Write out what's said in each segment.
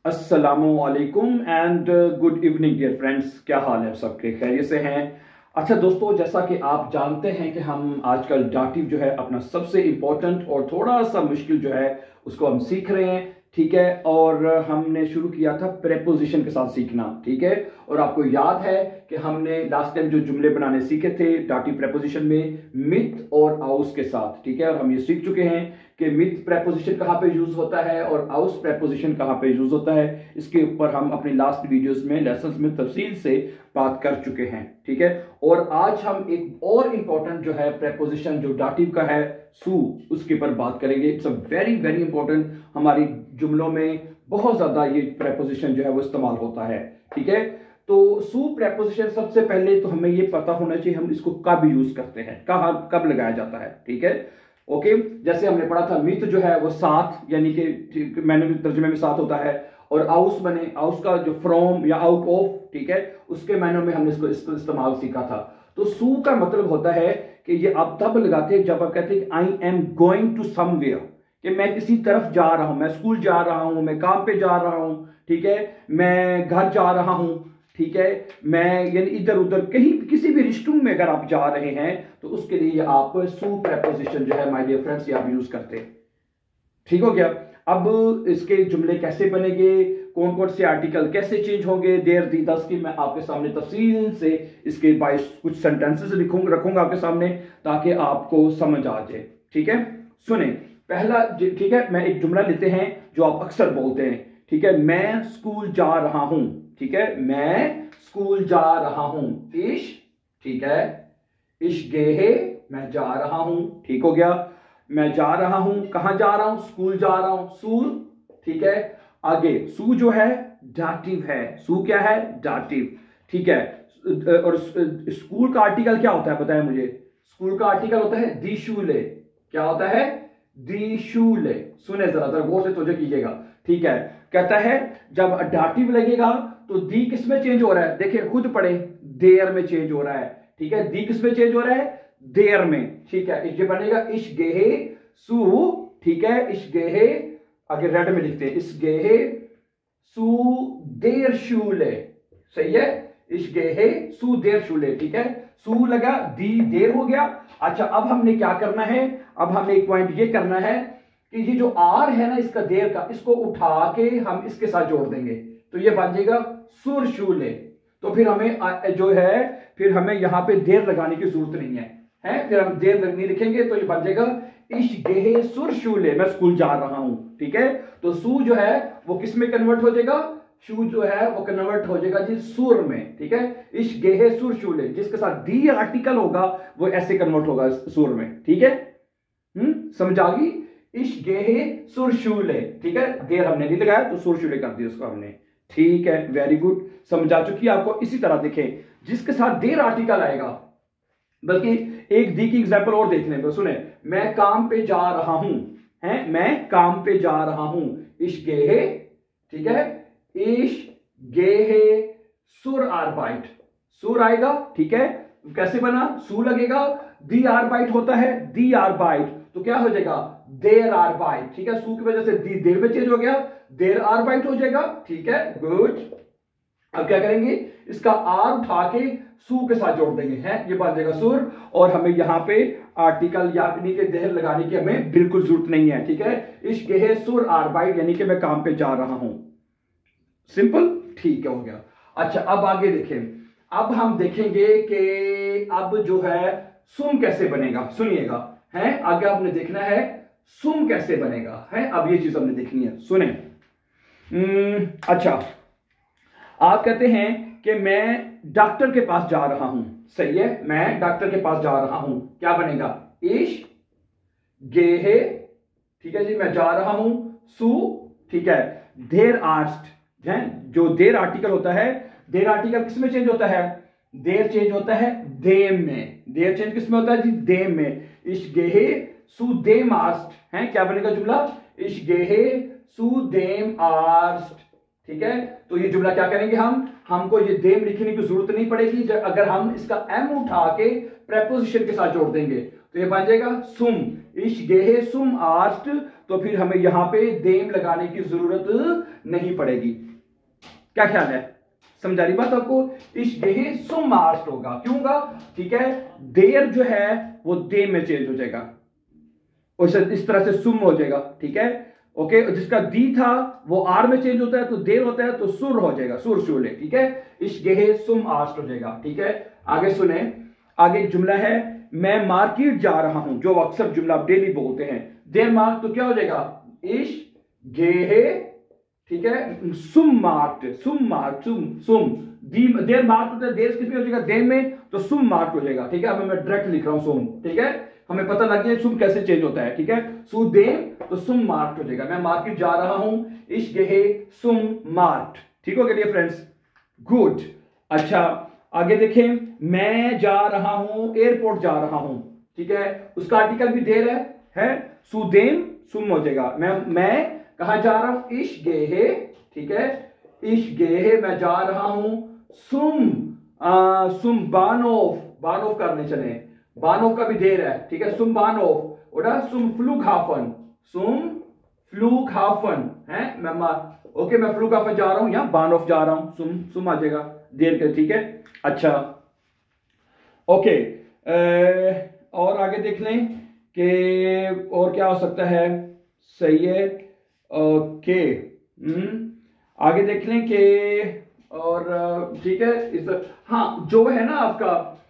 अस्सलामुअलैकुम and good evening dear friends. क्या हाल है सबके? खैरियत से हैं? अच्छा दोस्तों, जैसा कि आप जानते हैं कि हम आजकल डाटिव जो है अपना सबसे इम्पोर्टेंट और थोड़ा सा मुश्किल जो है उसको हम सीख रहे हैं, ठीक है। और हमने शुरू किया था प्रेपोजिशन के साथ सीखना, ठीक है। और आपको याद है कि हमने लास्ट टाइम जो जुमले बनाने सीखे थे डाटिव प्रेपोजिशन में मिथ और आउस के साथ, ठीक है। और हम ये सीख चुके हैं कि मिथ प्रेपोजिशन कहाँ पे यूज होता है और आउस प्रेपोजिशन कहाँ पे यूज होता है। इसके ऊपर हम अपनी लास्ट वीडियोस में लेसन्स में तफसील से बात कर चुके हैं, ठीक है। और आज हम एक और इंपॉर्टेंट जो है प्रेपोजिशन जो डाटिव का है सू, उसके ऊपर बात करेंगे। It's a very very important, हमारी जुमलों में बहुत ज्यादा ये प्रेपोजिशन जो है वो इस्तेमाल होता है, ठीक है। तो सू प्रेपोजिशन सबसे पहले तो हमें ये पता होना चाहिए हम इसको कब यूज करते हैं, कब लगाया जाता है, ठीक है। ओके, जैसे हमने पढ़ा था मिथ जो है वो साथ, यानी कि मैंने तर्जुमे में साथ होता है। और आउस बने, आउस का जो फ्रॉम या आउट ऑफ, ठीक है, उसके मायनों में हमने इसको इस्तेमाल सीखा था। तो सू का मतलब होता है कि ये आप तब लगाते हैं जब आप कहते हैं I am going to somewhere, कि मैं किसी तरफ जा रहा हूं, मैं स्कूल जा रहा हूं, मैं काम पे जा रहा हूं, ठीक है, मैं घर जा रहा हूं, ठीक है, मैं यानी इधर उधर कहीं किसी भी रिश्तों में अगर आप जा रहे हैं तो उसके लिए आप सू प्रेपोजिशन जो है माय डियर फ्रेंड्स ये आप यूज करते हैं, ठीक हो गया। अब इसके जुमले कैसे बनेंगे, कौन कौन से आर्टिकल कैसे चेंज होंगे, देर दी दस की मैं आपके सामने तफसील से इसके 22 कुछ सेंटेंसेस रखूंगा आपके सामने ताकि आपको समझ आ जाए, ठीक है। सुने पहला, ठीक है, मैं एक जुमला लेते हैं जो आप अक्सर बोलते हैं, ठीक है। मैं स्कूल जा रहा हूं, ठीक है, मैं स्कूल जा रहा हूं। इश, ठीक है, इश गेहे, मैं जा रहा हूं, ठीक हो गया। मैं जा रहा हूं, कहां जा रहा हूं? स्कूल जा रहा हूं, स्कूल, ठीक है। आगे सू जो है डाटिव है, सू क्या है? डाटिव, ठीक है। और स्कूल का आर्टिकल क्या होता है बताएं मुझे? स्कूल का आर्टिकल होता है दी शूले। क्या होता है? दी शूले। सुने जरा गौर से तवज्जो कीजिएगा, ठीक है। कहता है जब डाटिव लगेगा तो दी किस में चेंज हो रहा है? देखिए खुद पढ़े, देयर में चेंज हो रहा है, ठीक है। दी किस में चेंज हो रहा है? देयर में, ठीक है। ये बनेगा इश गेहे सू, ठीक है, इश गेहे, आगे रेड में लिखते हैं, इस गेहे सू देर शूले, सही है। इश गेहे सू देर शूले, ठीक है। सू लगा, दी देर हो गया। अच्छा, अब हमने क्या करना है? अब हमने एक पॉइंट ये करना है कि ये जो आर है ना इसका देर का, इसको उठा के हम इसके साथ जोड़ देंगे तो ये बन जाएगा सुर शूले। तो फिर हमें जो है फिर हमें यहां पे देर लगाने की जरूरत नहीं है, फिर हम देर नहीं लिखेंगे तो ये बन जाएगा इश गेहे सुर शूले, मैं स्कूल जा रहा हूं, ठीक है। तो सू जो है वो किस में कन्वर्ट हो जाएगा? शू जो है वो कन्वर्ट हो जाएगा जी सुर में, ठीक है। इश गेहे सुर शूले, जिसके साथ दी आर्टिकल होगा वो ऐसे कन्वर्ट होगा सुर में, ठीक है। समझ आ गई? इश गेहे सुर शूले, ठीक है। देर हमने नहीं लगाया तो सुर शूले कर दिया उसको हमने, ठीक है। वेरी गुड, समझ आ चुकी है आपको। इसी तरह देखें जिसके साथ देर आर्टिकल आएगा, बल्कि एक दी की एग्जांपल और देखने को, सुने, मैं काम पे जा रहा हूं, है, मैं काम पे जा रहा हूं, इश गेहे, ठीक है, इश गेहे सुर आरबाइट, सुर आएगा, ठीक है। कैसे बना? सू लगेगा, दी आरबाइट होता है, दी आरबाइट, तो क्या हो जाएगा? देर आरबाइट, ठीक है। सू की वजह से दी देर में चेंज हो गया, देर आरबाइट हो जाएगा, ठीक है, गुड। अब क्या करेंगे? इसका आर उठा के सू के साथ जोड़ देंगे, हैं, ये बन जाएगा सुर। और हमें यहां पे आर्टिकल या के देर लगाने की हमें बिल्कुल जरूरत नहीं है, ठीक है। इश गेहे सुर आरबाइट, यानी कि मैं काम पे जा रहा हूं, सिंपल, ठीक है, हो गया। अच्छा, अब आगे देखें। अब हम देखेंगे कि अब जो है सुम कैसे बनेगा, सुनिएगा, है, आगे आपने देखना है सुम कैसे बनेगा, है, अब ये चीज हमने देखनी है, सुने। अच्छा, आप कहते हैं कि मैं डॉक्टर के पास जा रहा हूं, सही है, मैं डॉक्टर के पास जा रहा हूं, क्या बनेगा? इश गेहे, ठीक है जी, मैं जा रहा हूं, सू, ठीक है, देर आस्ट, है, जो देर आर्टिकल होता है, देर आर्टिकल किस में चेंज होता है? देर चेंज होता है देम में, देर चेंज किस में होता है जी? देम में। इश गेहे सू देम आस्ट, है, क्या बनेगा जुमला? इश गेहे सू देम आस्ट, ठीक है। तो ये जुमला क्या करेंगे हमको ये देम लिखने की जरूरत नहीं पड़ेगी अगर हम इसका एम उठा के प्रेपोजिशन के साथ जोड़ देंगे तो ये बन जाएगा सुम, इश गेहे सुम आस्ट, तो फिर हमें यहां पे देम लगाने की जरूरत नहीं पड़ेगी। क्या ख्याल है, समझा रही बात आपको? इश गेहे सुम आस्ट होगा, क्यों होगा? ठीक है, देर जो है वो देम में चेंज हो जाएगा, इस तरह से सुम हो जाएगा। ठीक है, ओके। जिसका दी था वो आर में चेंज होता है तो देर होता है तो सुर हो जाएगा, सुर शूले। ठीक है, इश गेहे सुम आस्ट हो जाएगा। ठीक है, आगे सुने, आगे एक जुमला है, मैं मार्केट जा रहा हूं, जो अक्सर जुमला आप डेली बोलते हैं। देर मार्क तो क्या हो जाएगा? इश गेहे, ठीक है, सुम मार्क्ड, सुम मार्क, सुम देर मार्क होता है, देर किस में हो जाएगा? देर में, तो सुम मार्क हो जाएगा। ठीक है, अब मैं डायरेक्ट लिख रहा हूं सुम। ठीक है, हमें पता लग गया सुम कैसे चेंज होता है। ठीक है, सु देम तो सुम मार्क्ड हो जाएगा। मैं मार्केट जा रहा हूं, इश गेहे सुम मार्क्ड। ठीक हो गया फ्रेंड्स, गुड। अच्छा, आगे देखें, मैं जा रहा हूं, एयरपोर्ट जा रहा हूं। ठीक है, उसका आर्टिकल भी देर है सुदेम, सुम हो जाएगा। मैं कहां जा रहा हूं? इश गेहे। ठीक है, इश गेहे मैं जा रहा हूं, सुम बानोफ, बानोफ करने चले, बानोफ का भी देर है। ठीक है, सुम बानोफ और सुम फ्लूगहाफन, सुम फ्लूगहाफन है। ओके, मैं फ्लूगहाफन जा रहा हूं या बानोफ जा रहा हूं, सुम आ जाएगा देर के। ठीक है, अच्छा, ओके। और आगे देख लें कि और क्या हो सकता है। सही है, ओके। आगे देख लें कि और ठीक है, हाँ, जो है ना आपका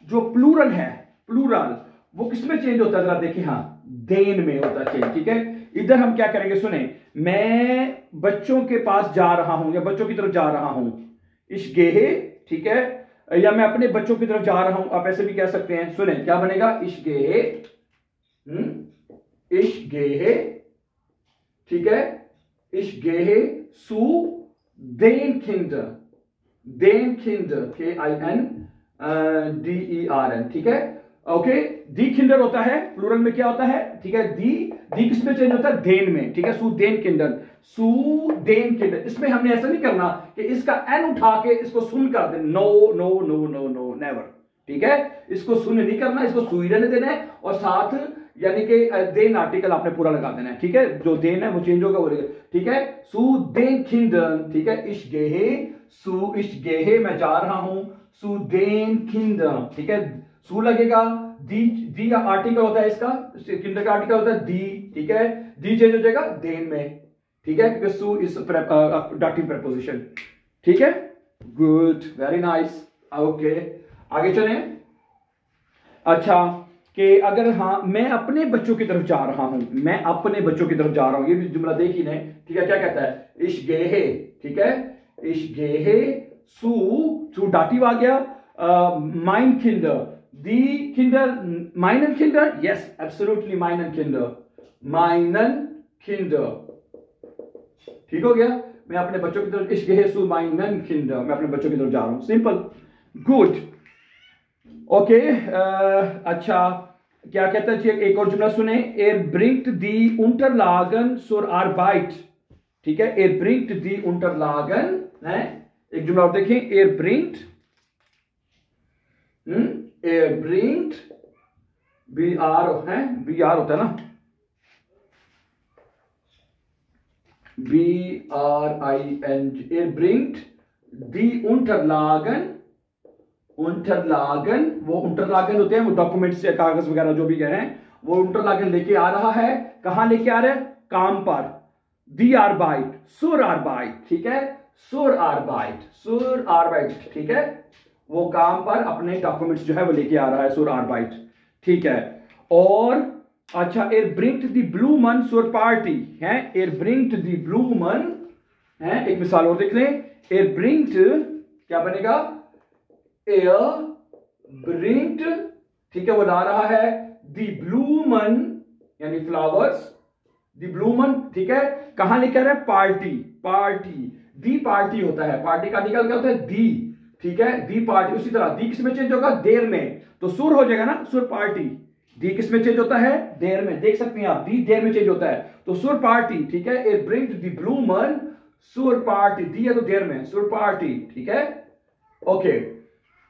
जो प्लूरल है, प्लूरल वो किसमें चेंज होता है जरा देखिए। हाँ, देन में होता है चेंज। ठीक है, इधर हम क्या करेंगे, सुने, मैं बच्चों के पास जा रहा हूं या बच्चों की तरफ जा रहा हूं, इश गेहे। ठीक है, या मैं अपने बच्चों की तरफ जा रहा हूं, आप ऐसे भी कह सकते हैं। सुने, क्या बनेगा? इश गेहे, इश गेहे। ठीक है, इश गेहे सु देन किंडर, देन किंडर, KINDERN। ठीक है, ओके। दी किंडर होता है, प्लूरल में क्या होता है? ठीक है, दी किस में चेंज होता है? देन में। ठीक है, सु देन किंडर, सु देन किंडर। इसमें हमने ऐसा नहीं करना कि इसका एन उठा के इसको सुन कर देना, no no no no no, never. ठीक है, इसको सुन नहीं करना, इसको सुई रहने देना है और साथ यानी कि देन आर्टिकल आपने पूरा लगा देना है। ठीक है, जो देन है वो चेंज होगा वो। ठीक है, सु देन किंडर। ठीक है, इश गेहे, सु इश गेहे मैं जा रहा हूं, सु देन किंडर। ठीक है, सु लगेगा, दी का आर्टिकल होता है, इसका किंडर का आर्टिकल होता है दी। ठीक है, दी चेंज हो जाएगा देन में। ठीक है, क्योंकि सु इज डाटिव प्रेपोजिशन। ठीक है, गुड, वेरी नाइस। ओके, आगे चलें। अच्छा, कि अगर हाँ मैं अपने बच्चों की तरफ जा रहा हूं, मैं अपने बच्चों की तरफ जा रहा हूं, ये भी जुमला देखी ने। ठीक है, क्या कहता है? इश गेहे। ठीक है, इश गेहे सु डाटिव आ गया, माइन किंडर, दी किंडर, माइनन किंडर। यस, एब्सोल्युटली माइनन किंडर, माइनन किंडर। ठीक हो गया, मैं अपने बच्चों की तरफ, इश गेहे सु माइनन किंडर, मैं अपने बच्चों की तरफ जा रहा हूं। Simple, good, okay. अच्छा, क्या कहता है? एक और जुमला सुने, एर ब्रिंग्ट दी unterlagen zur Arbeit। ठीक है, एर ब्रिंग्ट दी unterlagen है। एक जुमला और देखें, एर ब्रिंग्ट, एर ब्रिंग्ट, BR है, BR होता है ना, BRING, एर ब्रिंग्ट दी unterlagen, unterlagen, वो unterlagen होते हैं, वो डॉक्यूमेंट्स या कागज वगैरह जो भी गए हैं, वो unterlagen लेके आ रहा है। कहां लेके आ रहा है? काम पर। die Arbeit, zur Arbeit। ठीक है, zur Arbeit, zur Arbeit। ठीक है, वो काम पर अपने डॉक्यूमेंट्स जो है वो लेके आ रहा है, zur Arbeit। ठीक है, और अच्छा, er bringt die Blumen zur Party है, er bringt die Blumen है। एक मिसाल और देख लें, er bringt, क्या बनेगा? er bringt, ठीक है, वो ला रहा है, die Blumen यानी फ्लावर्स, die Blumen। ठीक है, कहां लेके आ रहा है? पार्टी, पार्टी, दी पार्टी होता है, पार्टी का निकल क्या होता है? दी। ठीक है, दी पार्टी। उसी तरह दी किस में चेंज होगा? देर में, तो सुर हो जाएगा ना, सुर पार्टी। दी किस में चेंज होता है? देर में। देख सकते हैं आप, दी देर में चेंज होता है, तो सुर पार्टी। ठीक है, it brings the Blumen सुर पार्टी, दी है तो देर में, सुर पार्टी। ठीक है, ओके।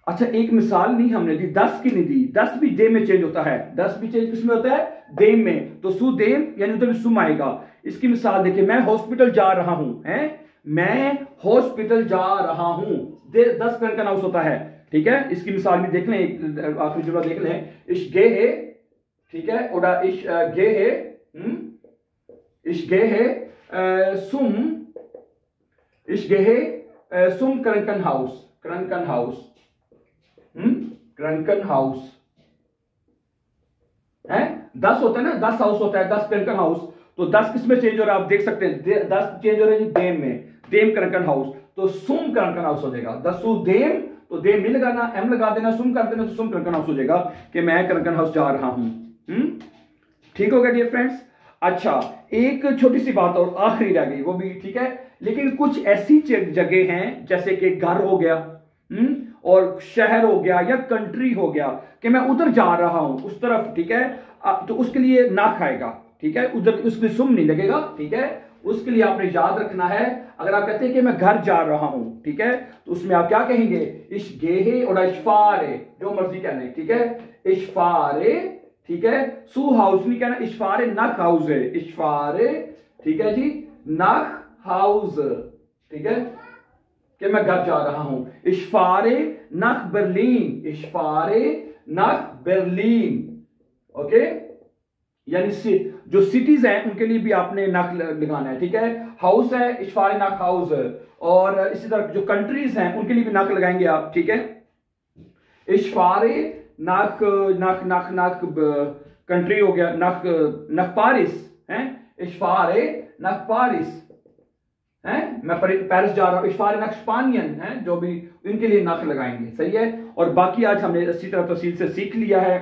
अच्छा, एक मिसाल नहीं हमने दी, 10 की नहीं दी, 10 भी दे में चेंज होता है, 10 भी चेंज किसमें होता है, देम में। तो सु देम यानी उधर भी सुम आएगा। इसकी मिसाल देखिए, मैं हॉस्पिटल जा रहा हूं, है, मैं हॉस्पिटल जा रहा हूं, 10 क्रंकन हाउस होता है, ठीक है। इसकी मिसाल भी देख लें, आखिरी जुमला देख लें, इश गे है, ठीक है, ओडा इश गे है, इश गे है सुम, इश गे है सुम क्रंकन हाउस, क्रंकन हाउस, क्रंकन हाउस है, 10 होता है ना, 10 हाउस होता है, 10 क्रंकन हाउस। तो 10 किस में चेंज हो रहा है आप देख सकते हैं, 10 चेंज हो रहा है देम में, देम क्रंकन हाउस, तो सुम क्रंकन हाउस हो जाएगा। दसु देम, तो देम भी लगाना, एम लगा देना, सुम कर देना, तो सुम क्रंकन हाउस हो जाएगा कि मैं क्रंकन हाउस जा रहा हूं। ठीक हो गया डियर फ्रेंड्स। अच्छा, एक छोटी सी बात और आखिरी रह गई, वो भी ठीक है, लेकिन कुछ ऐसी जगह हैं जैसे कि घर हो गया, और शहर हो गया या कंट्री हो गया, कि मैं उधर जा रहा हूं उस तरफ, ठीक है, तो उसके लिए ना खाएगा, ठीक है, उधर उसके सुम नहीं लगेगा, ठीक है। उसके लिए आपने याद रखना है, अगर आप कहते हैं कि मैं घर जा रहा हूं, ठीक है, तो उसमें आप क्या कहेंगे, इश गेहे और इशफारे, जो मर्जी कहने, ठीक है, इशफारे, ठीक है, सू हाउस नहीं कहना, इशफारे नख हाउस है, इशफारे, ठीक है जी, नख हाउस, ठीक है, कि मैं घर जा रहा हूं, इशफारे नख बर्लिन, इशफारे नख बर्लिन, ओके। यानी जो सिटीज हैं उनके लिए भी आपने नख लगाना है, ठीक है। हाउस है, इशफारे नख हाउस, और इसी तरह जो कंट्रीज हैं उनके लिए भी नख लगाएंगे आप, ठीक है। इशफारे नख, नख नख नख कंट्री हो गया, नख नख पारिस है, इशफारे नख पारिस है, मैं पेरिस जा रहा हूं, इशफारे नख स्पानियन है, जो भी इनके लिए नख लगाएंगे, सही है। और बाकी आज हमने अच्छी तरह तफसील से सीख लिया है,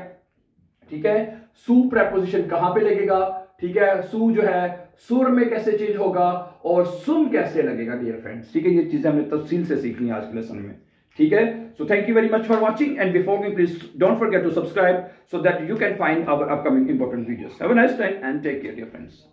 ठीक है। सू प्रेपोजिशन कहां पे लगेगा, ठीक है, सू जो है सुर में कैसे चेंज होगा, और सुम कैसे लगेगा डियर फ्रेंड्स, ठीक है। ये चीजें हमने तफसील से सीख ली आज के लेसन में, ठीक है। So thank you very much for watching, and before going please don't forget to subscribe so that you can find our upcoming important videos. Have a nice time and take care dear friends.